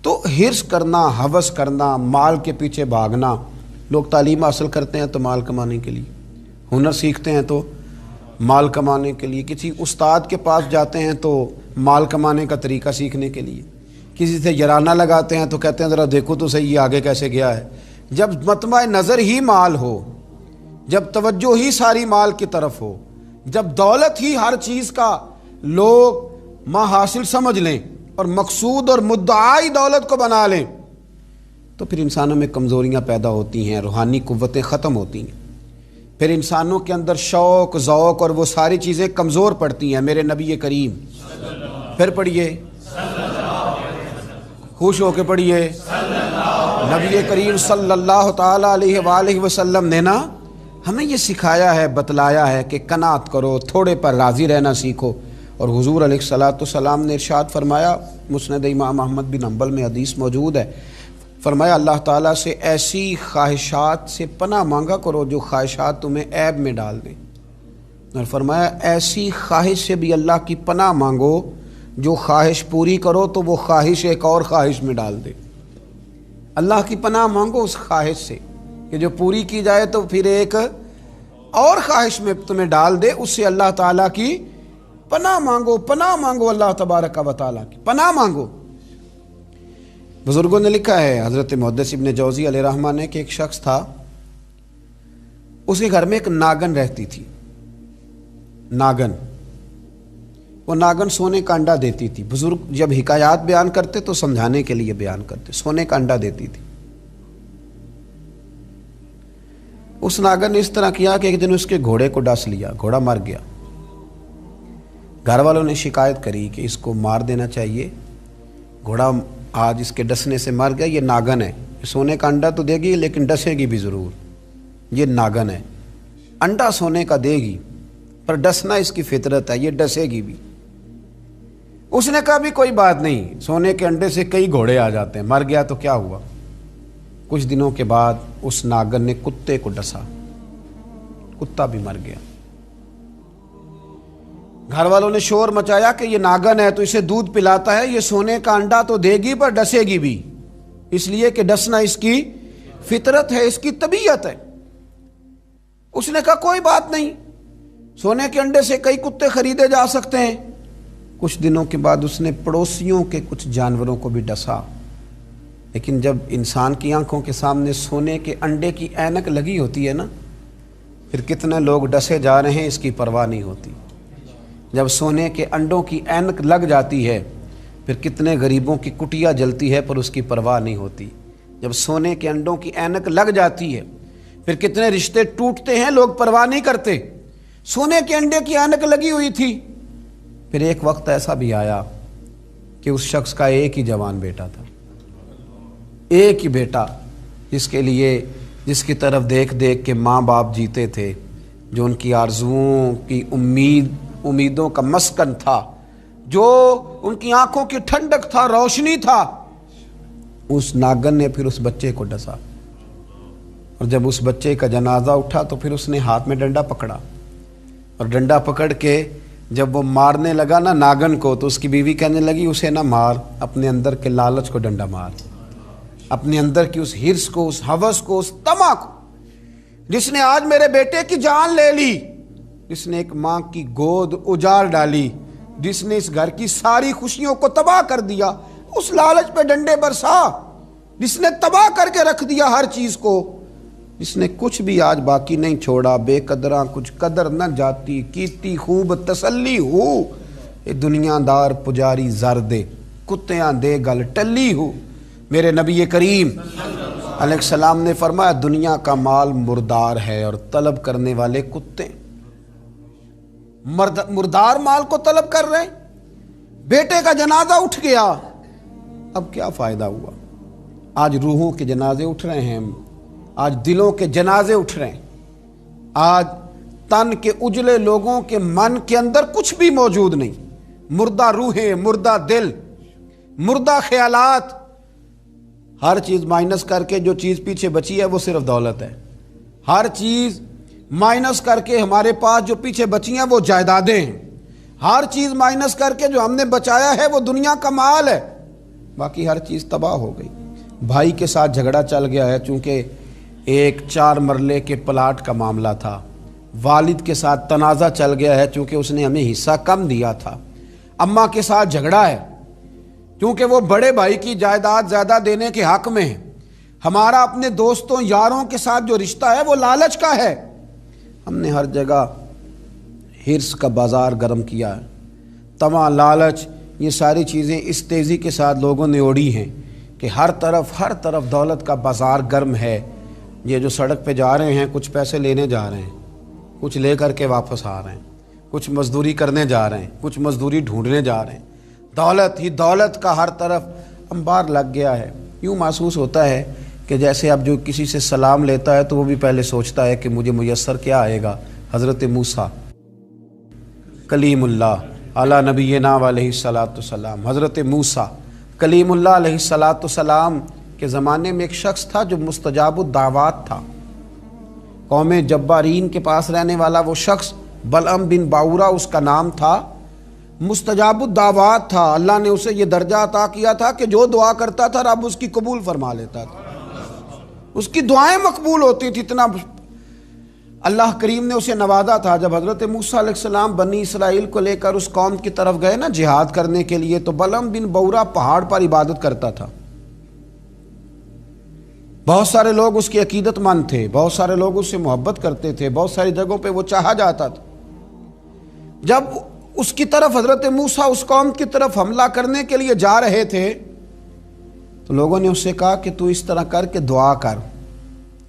تو حرص کرنا، ہوس کرنا، مال کے پیچھے بھاگنا. لوگ تعلیم حاصل کرتے ہیں تو مال کمانے کے لیے، ہنر سیکھتے ہیں تو مال کمانے کے لیے، کسی استاد کے پاس جاتے ہیں تو مال کمانے کا طریقہ سیکھنے کے لیے، کسی سے یارانہ لگاتے ہیں تو کہتے ہیں ذرا دیکھو تو صحیح یہ آگے کیسے گیا ہے. جب مطمع نظر ہی مال ہو، جب توجہ ہی ساری مال کی طرف ہو، جب دولت ہی ہر چیز کا لوگ ماں حاصل سمجھ لیں اور مقصود اور مدعائی دولت کو بنا لیں، تو پھر انسانوں میں کمزوریاں پیدا ہوتی ہیں، روحانی قوتیں ختم ہوتی ہیں، پھر انسانوں کے اندر شوق، ذوق اور وہ ساری چیزیں کمزور پڑتی ہیں. میرے نبی کریم، پھر پڑھیے، خوش ہو کے پڑھیے، نبی کریم صلی اللہ تعالیٰ علیہ وآلہ وسلم نے نا ہمیں یہ سکھایا ہے، بتلایا ہے کہ قناعت کرو، تھوڑے پر راضی رہنا سیکھو. اور حضور علیہ الصلاۃ نے ارشاد فرمایا، مسند امام احمد بن حنبل میں حدیث موجود ہے، فرمایا اللہ تعالیٰ سے ایسی خواہشات سے پناہ مانگا کرو جو خواہشات تمہیں عیب میں ڈال دیں، اور فرمایا ایسی خواہش سے بھی اللہ کی پناہ مانگو جو خواہش پوری کرو تو وہ خواہش ایک اور خواہش میں ڈال دے. اللہ کی پناہ مانگو اس خواہش سے کہ جو پوری کی جائے تو پھر ایک اور خواہش میں تمہیں ڈال دے. اس سے اللہ تعالیٰ کی پناہ مانگو، پناہ مانگو، اللہ تبارک و تعالیٰ کی پناہ مانگو. بزرگوں نے لکھا ہے، حضرت محدث ابن جوزی علیہ رحمہ نے، کہ ایک شخص تھا، اس کے گھر میں ایک ناگن رہتی تھی. ناگن، وہ ناگن سونے کا انڈا دیتی تھی. بزرگ جب حکایات بیان کرتے تو سمجھانے کے لیے بیان کرتے. سونے کا انڈا دیتی تھی. اس ناگن نے اس طرح کیا کہ ایک دن اس کے گھوڑے کو ڈس لیا، گھوڑا مر گیا. گھر والوں نے شکایت کری کہ اس کو مار دینا چاہیے، گھوڑا آج اس کے ڈسنے سے مر گیا، یہ ناگن ہے، سونے کا انڈا تو دے گی لیکن ڈسے گی بھی ضرور، یہ ناگن ہے، انڈا سونے کا دے گی پر ڈسنا اس کی فطرت ہے، یہ ڈسے گی بھی. اس نے کہا بھی کوئی بات نہیں، سونے کے انڈے سے کئی گھوڑے آ جاتے ہیں، مر گیا تو کیا ہوا. کچھ دنوں کے بعد اس ناگن نے کتے کو ڈسا، کتا بھی مر گیا. گھر والوں نے شور مچایا کہ یہ ناگن ہے تو اسے دودھ پلاتا ہے، یہ سونے کا انڈا تو دے گی پر ڈسے گی بھی، اس لیے کہ ڈسنا اس کی فطرت ہے، اس کی طبیعت ہے. اس نے کہا کوئی بات نہیں، سونے کے انڈے سے کئی کتے خریدے جا سکتے ہیں. کچھ دنوں کے بعد اس نے پڑوسیوں کے کچھ جانوروں کو بھی ڈسا. لیکن جب انسان کی آنکھوں کے سامنے سونے کے انڈے کی اینک لگی ہوتی ہے نا، پھر کتنے لوگ ڈسے جا رہے ہیں اس کی پرواہ نہیں ہوتی. جب سونے کے انڈوں کی اینک لگ جاتی ہے پھر کتنے غریبوں کی کٹیا جلتی ہے پر اس کی پرواہ نہیں ہوتی. جب سونے کے انڈوں کی اینک لگ جاتی ہے پھر کتنے رشتے ٹوٹتے ہیں، لوگ پرواہ نہیں کرتے. سونے کے انڈے کی اینک لگی ہوئی تھی. پھر ایک وقت ایسا بھی آیا کہ اس شخص کا ایک ہی جوان بیٹا تھا، ایک ہی بیٹا، جس کے لیے، جس کی طرف دیکھ دیکھ کے ماں باپ جیتے تھے، جو ان کی آرزوؤں کی امیدوں کا مسکن تھا، جو ان کی آنکھوں کی ٹھنڈک تھا، روشنی تھا. اس ناگن نے پھر اس بچے کو ڈسا، اور جب اس بچے کا جنازہ اٹھا تو پھر اس نے ہاتھ میں ڈنڈا پکڑا، اور ڈنڈا پکڑ کے جب وہ مارنے لگا نا ناگن کو، تو اس کی بیوی کہنے لگی اسے نہ مار، اپنے اندر کے لالچ کو ڈنڈا مار، اپنے اندر کی اس حرص کو، اس ہوس کو، اس طمع کو، جس نے آج میرے بیٹے کی جان لے لی، جس نے ایک ماں کی گود اجاڑ ڈالی، جس نے اس گھر کی ساری خوشیوں کو تباہ کر دیا، اس لالچ پہ ڈنڈے برسا، جس نے تباہ کر کے رکھ دیا ہر چیز کو، جس نے کچھ بھی آج باقی نہیں چھوڑا. بے قدراں کچھ قدر نہ جاتی، کیتی خوب تسلی ہو، اے دنیا دار پجاری زر دے، کتیاں دے گل ٹلی ہو. میرے نبی کریم علیہ السلام نے فرمایا دنیا کا مال مردار ہے اور طلب کرنے والے کتے. مردار مال کو طلب کر رہے ہیں. بیٹے کا جنازہ اٹھ گیا، اب کیا فائدہ ہوا؟ آج روحوں کے جنازے اٹھ رہے ہیں، آج دلوں کے جنازے اٹھ رہے ہیں. آج تن کے اجلے لوگوں کے من کے اندر کچھ بھی موجود نہیں، مردہ روحیں، مردہ دل، مردہ خیالات. ہر چیز مائنس کر کے جو چیز پیچھے بچی ہے وہ صرف دولت ہے. ہر چیز مائنس کر کے ہمارے پاس جو پیچھے بچی ہیں وہ جائیدادیں ہیں. ہر چیز مائنس کر کے جو ہم نے بچایا ہے وہ دنیا کا مال ہے. باقی ہر چیز تباہ ہو گئی۔ بھائی کے ساتھ جھگڑا چل گیا ہے، چونکہ ایک 4 مرلے کے پلاٹ کا معاملہ تھا۔ والد کے ساتھ تنازع چل گیا ہے، چونکہ اس نے ہمیں حصہ کم دیا تھا۔ اماں کے ساتھ جھگڑا ہے، کیونکہ وہ بڑے بھائی کی جائیداد زیادہ دینے کے حق میں ہے۔ ہمارا اپنے دوستوں یاروں کے ساتھ جو رشتہ ہے وہ لالچ کا ہے۔ ہم نے ہر جگہ حرص کا بازار گرم کیا ہے، طمع، لالچ، یہ ساری چیزیں اس تیزی کے ساتھ لوگوں نے اوڑھی ہیں کہ ہر طرف دولت کا بازار گرم ہے۔ یہ جو سڑک پہ جا رہے ہیں کچھ پیسے لینے جا رہے ہیں، کچھ لے کر کے واپس آ رہے ہیں، کچھ مزدوری کرنے جا رہے ہیں، کچھ مزدوری ڈھونڈنے جا رہے ہیں۔ دولت ہی دولت کا ہر طرف انبار لگ گیا ہے۔ یوں محسوس ہوتا ہے کہ جیسے اب جو کسی سے سلام لیتا ہے تو وہ بھی پہلے سوچتا ہے کہ مجھے میسر کیا آئے گا۔ حضرت موسیٰ کلیم اللہ علی نبینا علیہ الصلاۃ والسلام، حضرت موسیٰ کلیم اللہ علیہ الصلاۃ والسلام کے زمانے میں ایک شخص تھا جو مستجاب الدعوات تھا۔ قوم جبارین کے پاس رہنے والا وہ شخص بلعم بن باورا اس کا نام تھا، مستجاب الدعوات تھا۔ اللہ نے اسے یہ درجہ عطا کیا تھا کہ جو دعا کرتا تھا رب اس کی قبول فرما لیتا تھا، اس کی دعائیں مقبول ہوتی تھی۔ اتنا اللہ کریم نے اسے نوازا تھا۔ جب حضرت موسیٰ علیہ السلام بنی اسرائیل کو لے کر اس قوم کی طرف گئے نا جہاد کرنے کے لیے، تو بلعم بن باورا پہاڑ پر عبادت کرتا تھا۔ بہت سارے لوگ اس کے عقیدت مند تھے، بہت سارے لوگ اس سے محبت کرتے تھے، بہت ساری جگہوں پہ وہ چاہا جاتا تھا۔ جب اس کی طرف حضرت موسیٰ اس قوم کی طرف حملہ کرنے کے لیے جا رہے تھے تو لوگوں نے اس سے کہا کہ تو اس طرح کر کے دعا کر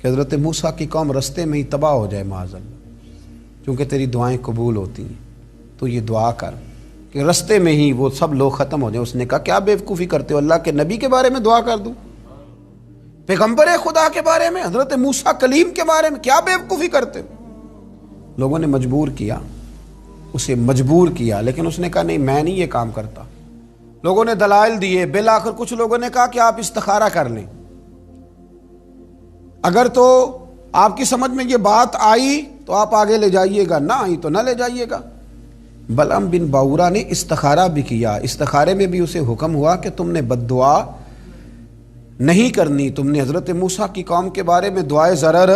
کہ حضرت موسیٰ کی قوم رستے میں ہی تباہ ہو جائے معاذ اللہ، کیونکہ تیری دعائیں قبول ہوتی ہیں، تو یہ دعا کر کہ رستے میں ہی وہ سب لوگ ختم ہو جائیں۔ اس نے کہا کیا بیوقوفی کرتے ہو، اللہ کے نبی کے بارے میں دعا کر دوں، پیغمبر خدا کے بارے میں، حضرت موسیٰ کلیم کے بارے میں کیا بیوقوفی کرتے ہو۔ لوگوں نے مجبور کیا، اسے مجبور کیا، لیکن اس نے کہا نہیں میں نہیں یہ کام کرتا۔ لوگوں نے دلائل دیے، بالآخر کچھ لوگوں نے کہا کہ آپ استخارہ کر لیں، اگر تو آپ کی سمجھ میں یہ بات آئی تو آپ آگے لے جائیے گا، نہ آئی تو نہ لے جائیے گا۔ بلعم بن باورا نے استخارہ بھی کیا، استخارے میں بھی اسے حکم ہوا کہ تم نے بد دعا نہیں کرنی، تم نے حضرت موسیٰ کی قوم کے بارے میں دعائے ضرر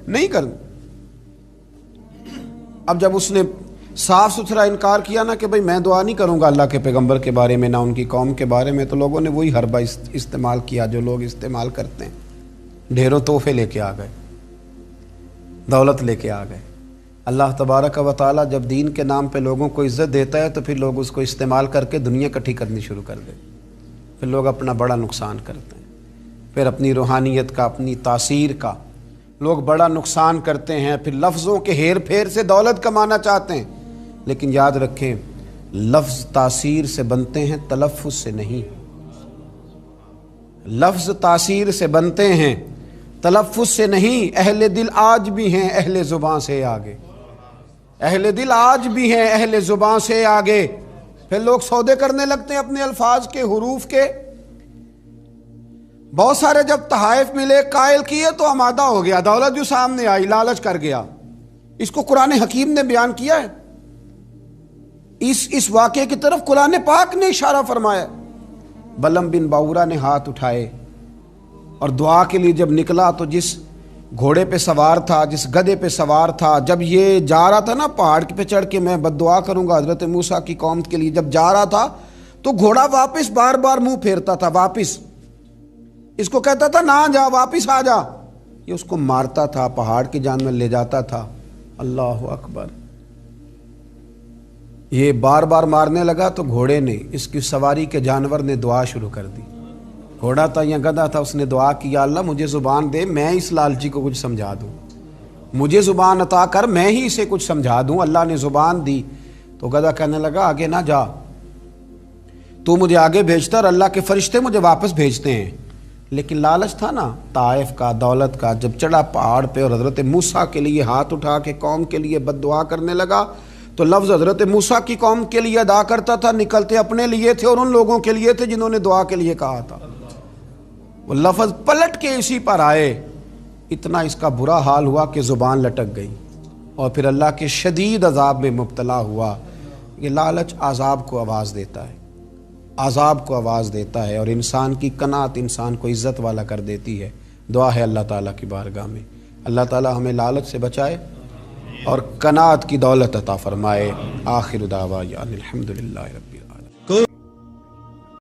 نہیں کرنی۔ اب جب اس نے صاف ستھرا انکار کیا نا کہ بھئی میں دعا نہیں کروں گا اللہ کے پیغمبر کے بارے میں، نہ ان کی قوم کے بارے میں، تو لوگوں نے وہی حربہ استعمال کیا جو لوگ استعمال کرتے ہیں۔ ڈھیروں تحفے لے کے آ گئے، دولت لے کے آ گئے۔ اللہ تبارک و تعالیٰ جب دین کے نام پہ لوگوں کو عزت دیتا ہے تو پھر لوگ اس کو استعمال کر کے دنیا اکٹھی کرنی شروع کر دیں، پھر لوگ اپنا بڑا نقصان کرتے ہیں، پھر اپنی روحانیت کا، اپنی تاثیر کا لوگ بڑا نقصان کرتے ہیں، پھر لفظوں کے ہیر پھیر سے دولت کمانا چاہتے ہیں۔ لیکن یاد رکھیں لفظ تاثیر سے بنتے ہیں، تلفظ سے نہیں۔ لفظ تاثیر سے بنتے ہیں، تلفظ سے نہیں۔ اہل دل آج بھی ہیں اہل زباں سے آگے، اہل دل آج بھی ہیں اہل زباں سے آگے۔ پھر لوگ سودے کرنے لگتے ہیں اپنے الفاظ کے، حروف کے۔ بہت سارے جب تحائف ملے، قائل کیے تو آمادہ ہو گیا، دولت جو سامنے آئی لالچ کر گیا۔ اس کو قرآن حکیم نے بیان کیا ہے، اس واقعے کی طرف قرآن پاک نے اشارہ فرمایا۔ بلعم بن باورا نے ہاتھ اٹھائے اور دعا کے لیے جب نکلا تو جس گھوڑے پہ سوار تھا، جس گدھے پہ سوار تھا، جب یہ جا رہا تھا نا پہاڑ پہ چڑھ کے میں بد دعا کروں گا حضرت موسیٰ کی قوم کے لیے، جب جا رہا تھا تو گھوڑا واپس بار بار منہ پھیرتا تھا، واپس اس کو کہتا تھا نہ جا، واپس آ جا۔ یہ اس کو مارتا تھا، پہاڑ کی جان میں لے جاتا تھا۔ اللہ اکبر۔ یہ بار بار مارنے لگا تو گھوڑے نے، اس کی سواری کے جانور نے دعا شروع کر دی۔ گھوڑا تھا یا گدھا تھا، اس نے دعا کی یا اللہ مجھے زبان دے، میں اس لالچی کو کچھ سمجھا دوں، مجھے زبان عطا کر، میں ہی اسے کچھ سمجھا دوں۔ اللہ نے زبان دی تو گدھا کہنے لگا آگے نہ جا، تو مجھے آگے بھیجتا اور اللہ کے فرشتے مجھے واپس بھیجتے ہیں۔ لیکن لالچ تھا نا طائف کا، دولت کا، جب چڑھا پہاڑ پہ اور حضرت موسیٰ کے لیے ہاتھ اٹھا کے قوم کے لیے بد دعا کرنے لگا تو لفظ حضرت موسیٰ کی قوم کے لیے ادا کرتا تھا، نکلتے اپنے لیے تھے اور ان لوگوں کے لیے تھے جنہوں نے دعا کے لیے کہا تھا۔ وہ لفظ پلٹ کے اسی پر آئے، اتنا اس کا برا حال ہوا کہ زبان لٹک گئی اور پھر اللہ کے شدید عذاب میں مبتلا ہوا۔ یہ لالچ عذاب کو آواز دیتا ہے، عذاب کو آواز دیتا ہے، اور انسان کی قناعت انسان کو عزت والا کر دیتی ہے۔ دعا ہے اللہ تعالیٰ کی بارگاہ میں اللہ تعالیٰ ہمیں لالچ سے بچائے اور قناعت کی دولت عطا فرمائے۔ آخر دعوانا الحمدللہ رب العالمین۔